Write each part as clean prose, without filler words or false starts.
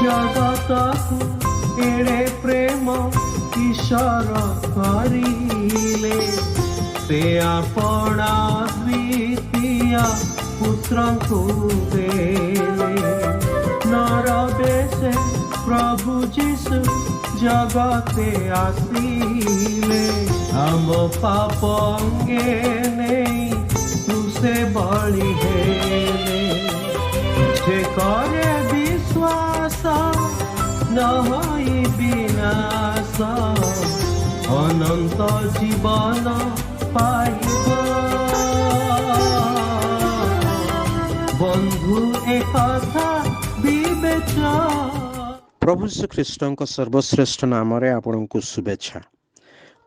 जगतकु एड़े प्रेम ईश्वर करिले से आपणा द्वितीय पुत्रंकु देले नर बेशे प्रभु जीशु जगते आसिले हम पाप अंगे नहीं तुसे बलि हेले जे करे विश्वास न होई विनाश अनंत जीवन पाइब बंधु एक कथा विवेचना। प्रभु श्रीकृष्ण सर्वश्रेष्ठ नाम आपण को शुभेच्छा।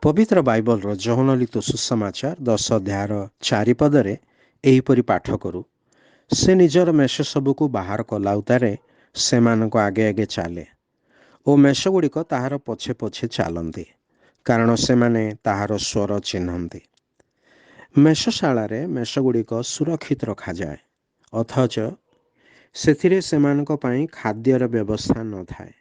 पवित्र बाइबल जौन लिखित सुसमाचार 10 अध्यायर 4 पदरे एहीपरि पाठ करू से निजर मेष सबुक बाहर कलाउतारे से मानक आगे आगे चले और मेष गुड़िक ताहार पछे पछे चलती कारण से माने ताहार स्वर चिन्हती। मेषशाला मेष गुड़िक सुरक्षित रखा जाए अथच सेथिरे सेमानक पई खाद्यर व्यवस्था न थाए।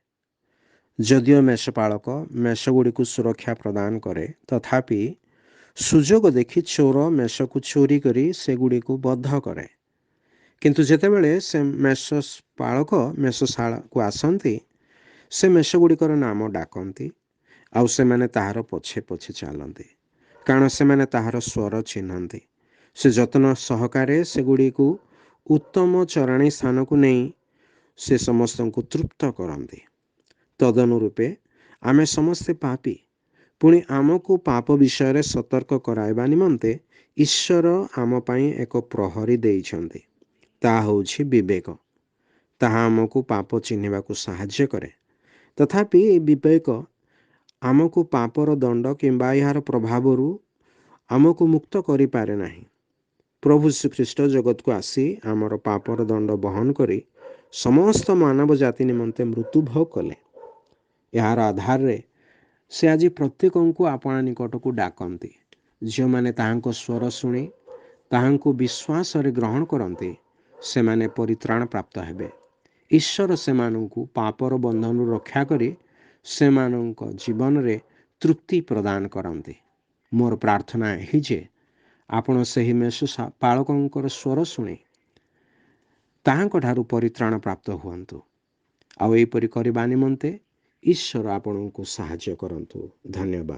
जदियो मेषपालक मेष गुड़िक सुरक्षा प्रदान करे तथापि सुजोग देखि चोर मेष को चोरी करी से गुड़िक बद्ध करे किंतु जेतेबेले से मेषपालक मेषशाला को आसंती से मेष गुड़िकर नाम डाकती आउ से माने ताहार पछे पछे चलती कारण से माने ताहार स्वर चिन्हती। से जत्न सहकारे से गुड़िक उत्तम चराणी स्थान को नहीं से समस्त को तृप्त करते। तदनुरूपे आमे समस्ते पापी पुणी आमको पाप विषय सतर्क कराइबा निमंते ईश्वर आम पाई एक प्रहरी देइछन्ते ता होछि विवेक। ताहा आमको पाप चिन्हिबा को साहाय्य करे तथापि ए विवेक आमको पापर दंड किंबा यार प्रभावरु आमको मुक्त करि पारे नाही। प्रभु श्रीकृष्ण जगत को आसी आमर पापर दंड बहन करी समस्त मानव जाति निमंते मृत्यु भोग कले। यार आधार रे से आज प्रत्येक को आपना निकट को डाकती जो माने ताहांको स्वर शुणी ताहांको विश्वास रे ग्रहण करते से माने परित्राण प्राप्त हेबे। ईश्वर से मानंकु पापर बंधन रक्षा करी से मानंक जीवन रे तृप्ति प्रदान करते। मोर प्रार्थना है जे आपण सही मेष पालकंकर स्वर शुणी ताहांक ठारू परित्राण प्राप्त हुअन्तु आउ एपरि करबा निमंते ईश्वर आपणको साहाय्य करन्तु। धन्यवाद।